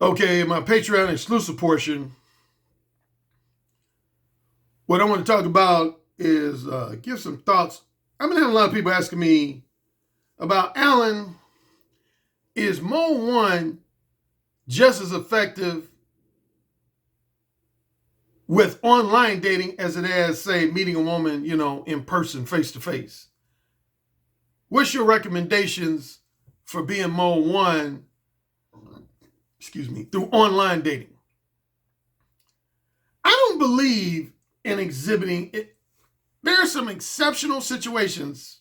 Okay, my Patreon exclusive portion, what I want to talk about is give some thoughts. I've been having a lot of people asking me about, Alan, is Mode 1 just as effective with online dating as it is, say, meeting a woman, in person, face to face? What's your recommendations for being Mode 1, through online dating? I don't believe in exhibiting it. There are some exceptional situations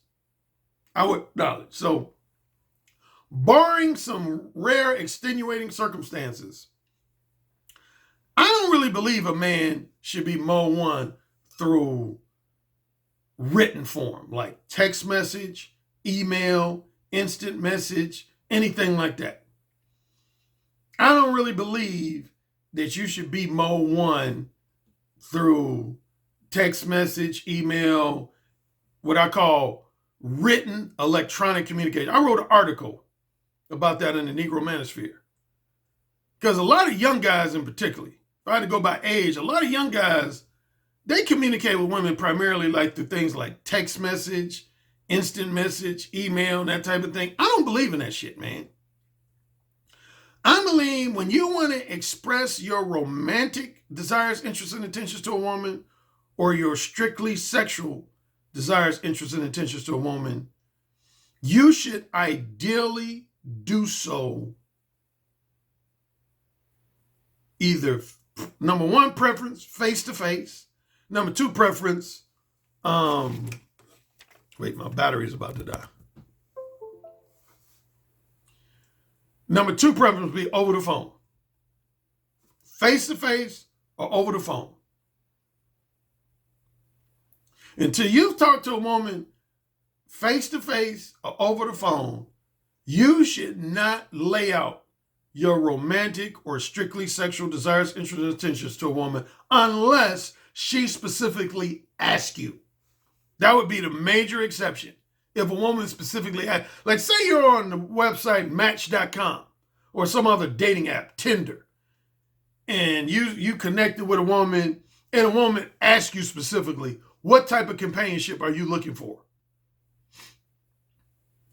I would acknowledge. So, barring some rare extenuating circumstances, I don't really believe a man should be Mode 1 through written form, like text message, email, instant message, anything like that. I don't really believe that you should be Mode 1 through text message, email, what I call written electronic communication. I wrote an article about that in the Negro Manosphere. Because a lot of young guys in particular, if I had to go by age, a lot of young guys, they communicate with women primarily like through things like text message, instant message, email, and that type of thing. I don't believe in that shit, man. I believe when you want to express your romantic desires, interests, and intentions to a woman, or your strictly sexual desires, interests, and intentions to a woman, you should ideally do so either, number one preference, face-to-face. Number two preference, wait, my battery is about to die. Number two preference would be over the phone. Face-to-face or over the phone. Until you've talked to a woman face-to-face or over the phone, you should not lay out your romantic or strictly sexual desires, interests, and intentions to a woman unless she specifically asks you. That would be the major exception. If a woman specifically asks, like say you're on the website Match.com or some other dating app, Tinder, and you connected with a woman and a woman asks you specifically, what type of companionship are you looking for?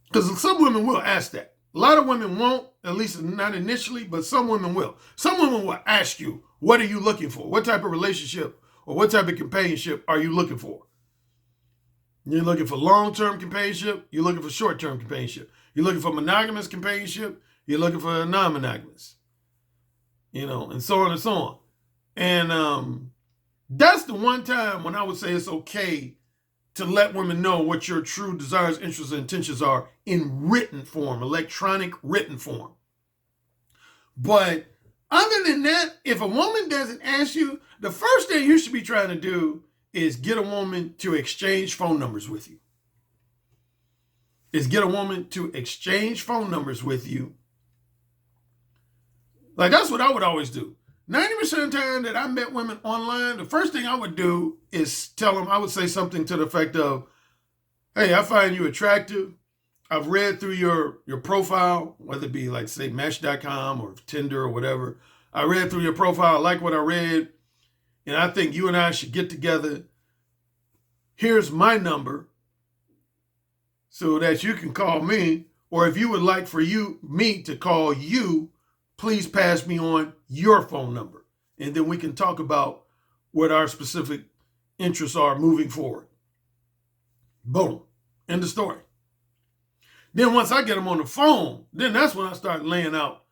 Because some women will ask that. A lot of women won't, at least not initially, but some women will. Some women will ask you, what are you looking for? What type of relationship or what type of companionship are you looking for? You're looking for long-term companionship. You're looking for short-term companionship. You're looking for monogamous companionship. You're looking for non-monogamous. And so on and so on. And that's the one time when I would say it's okay to let women know what your true desires, interests, and intentions are in written form, electronic written form. But other than that, if a woman doesn't ask you, the first thing you should be trying to do is get a woman to exchange phone numbers with you. Like, that's what I would always do. 90% of the time that I met women online, the first thing I would do is tell them, I would say something to the effect of, hey, I find you attractive. I've read through your profile, whether it be like, say, Match.com or Tinder or whatever. I read through your profile. I like what I read. And I think you and I should get together. Here's my number so that you can call me. Or if you would like for me to call you, please pass me on your phone number. And then we can talk about what our specific interests are moving forward. Boom. End of story. Then once I get them on the phone, then that's when I start laying out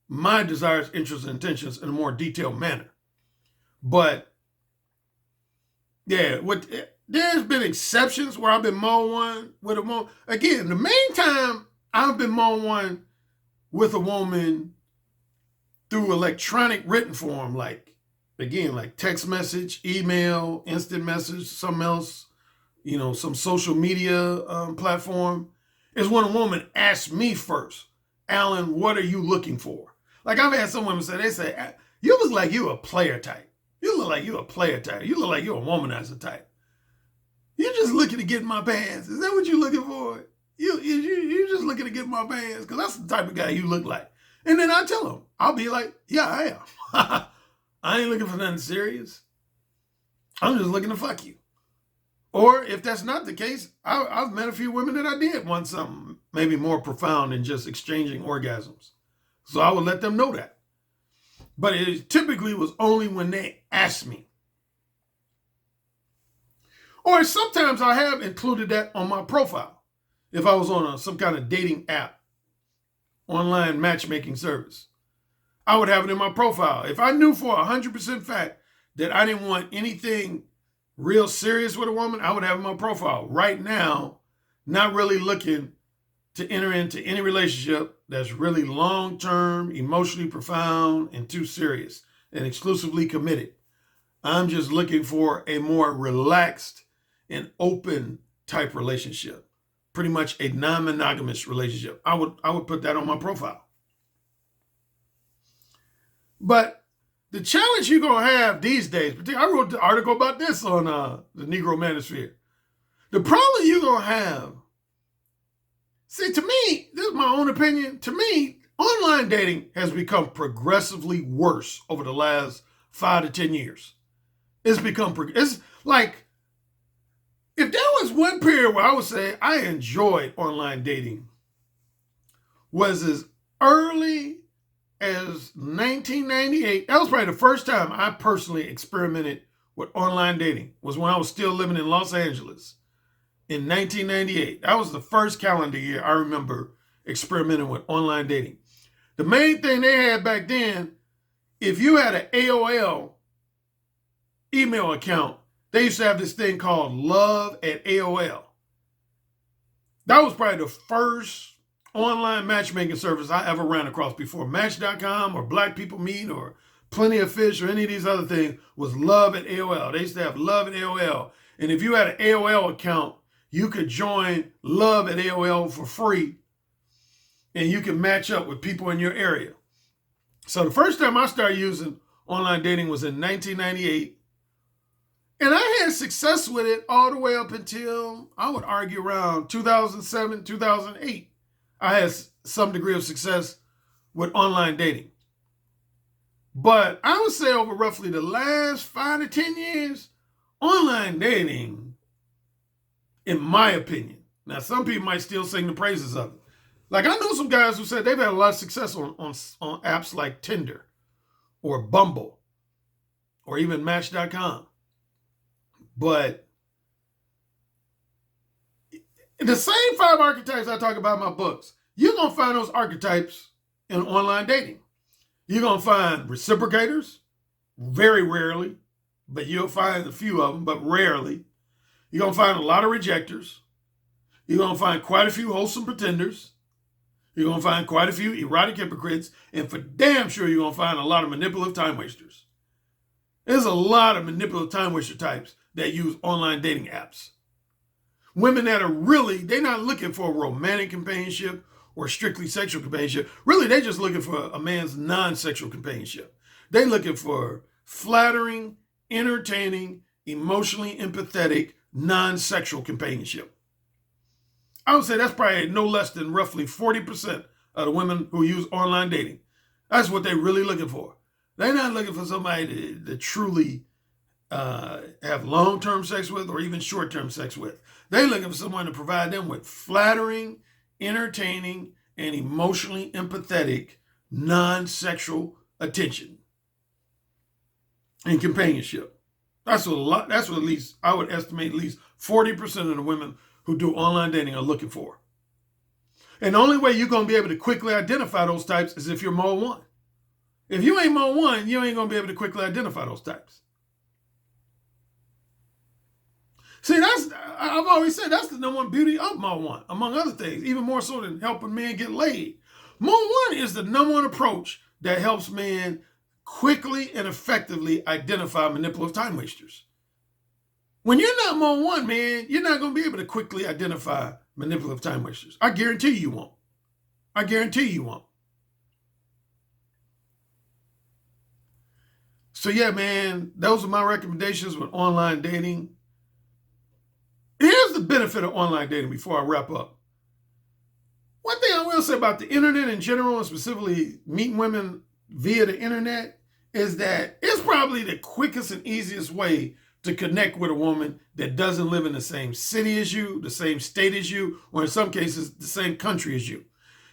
my desires, interests, and intentions in a more detailed manner. But yeah, there's been exceptions where I've been Mode 1 with a woman. Again, the main time I've been Mode 1 with a woman through electronic written form, like text message, email, instant message, something else, some social media platform, is when a woman asks me first, Alan, what are you looking for? Like I've had some women say, you look like you a player type. You look like you a player type. You look like you a womanizer type. You're just looking to get in my pants. Is that what you're looking for? You just looking to get in my pants? Because that's the type of guy you look like. And then I tell them, I'll be like, yeah, I am. I ain't looking for nothing serious. I'm just looking to fuck you. Or if that's not the case, I've met a few women that I did want something maybe more profound than just exchanging orgasms. So I would let them know that. But it typically was only when they asked me. Or sometimes I have included that on my profile. If I was on some kind of dating app, online matchmaking service, I would have it in my profile. If I knew for 100% fact that I didn't want anything real serious with a woman, I would have it in my profile. Right now, not really looking to enter into any relationship that's really long-term, emotionally profound, and too serious, and exclusively committed. I'm just looking for a more relaxed and open type relationship. Pretty much a non-monogamous relationship. I would put that on my profile. But the challenge you're going to have these days, I wrote the article about this on the Negro Manosphere. The problem you're going to have, see, to me, this is my own opinion, to me, online dating has become progressively worse over the last 5 to 10 years. It's like, if there was one period where I would say I enjoyed online dating, was as early as 1998. That was probably the first time I personally experimented with online dating, was when I was still living in Los Angeles in 1998. That was the first calendar year I remember experimenting with online dating. The main thing they had back then, if you had an AOL email account, they used to have this thing called Love at AOL. That was probably the first online matchmaking service I ever ran across before Match.com or Black People Meet or Plenty of Fish or any of these other things, was Love at AOL. They used to have Love at AOL. And if you had an AOL account, you could join Love at AOL for free and you could match up with people in your area. So the first time I started using online dating was in 1998. And I had success with it all the way up until, I would argue, around 2007, 2008. I had some degree of success with online dating. But I would say over roughly the last 5 to 10 years, online dating, in my opinion, now some people might still sing the praises of it. Like, I know some guys who said they've had a lot of success on apps like Tinder or Bumble or even Match.com. But the same 5 archetypes I talk about in my books, you're going to find those archetypes in online dating. You're going to find reciprocators, very rarely, but you'll find a few of them, but rarely. You're going to find a lot of rejectors. You're going to find quite a few wholesome pretenders. You're going to find quite a few erotic hypocrites. And for damn sure, you're going to find a lot of manipulative time wasters. There's a lot of manipulative time waster types that use online dating apps. Women that are really, they're not looking for a romantic companionship or strictly sexual companionship. Really, they're just looking for a man's non-sexual companionship. They're looking for flattering, entertaining, emotionally empathetic, non-sexual companionship. I would say that's probably no less than roughly 40% of the women who use online dating. That's what they're really looking for. They're not looking for somebody to truly have long-term sex with or even short-term sex with. They're looking for someone to provide them with flattering, entertaining, and emotionally empathetic, non-sexual attention and companionship. That's what at least I would estimate at least 40% of the women who do online dating are looking for. And the only way you're going to be able to quickly identify those types is if you're mode 1. If you ain't mode 1, you ain't going to be able to quickly identify those types. See, I've always said that's the number one beauty of mode 1, among other things, even more so than helping men get laid. Mode 1 is the number one approach that helps men quickly and effectively identify manipulative time wasters. When you're not mode 1, man, you're not going to be able to quickly identify manipulative time wasters. I guarantee you won't. I guarantee you won't. So yeah, man, those are my recommendations with online dating. Here's the benefit of online dating before I wrap up. One thing I will say about the internet in general, and specifically meeting women via the internet, is that it's probably the quickest and easiest way to connect with a woman that doesn't live in the same city as you, the same state as you, or in some cases, the same country as you.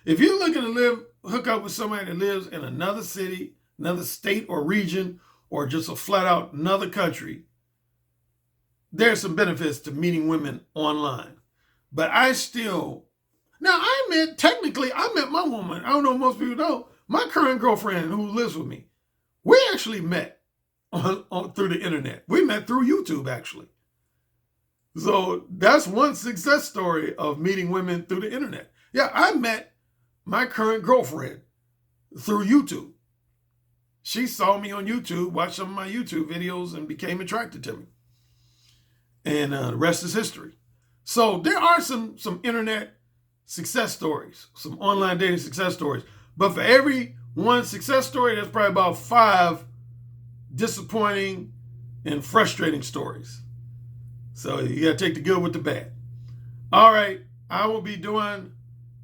If you're looking to hook up with somebody that lives in another city, another state or region, or just a flat out another country, there's some benefits to meeting women online. But technically, I met my woman. I don't know if most people know, my current girlfriend who lives with me, we actually met through the internet. We met through YouTube, actually. So that's one success story of meeting women through the internet. Yeah, I met my current girlfriend through YouTube. She saw me on YouTube, watched some of my YouTube videos, and became attracted to me. And the rest is history. So there are some internet success stories, some online dating success stories. But for every one success story, there's probably about 5 disappointing and frustrating stories. So you got to take the good with the bad. All right, I will be doing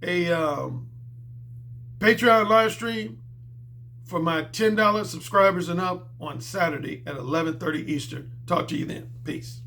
a Patreon live stream for my $10 subscribers and up on Saturday at 11:30 Eastern. Talk to you then. Peace.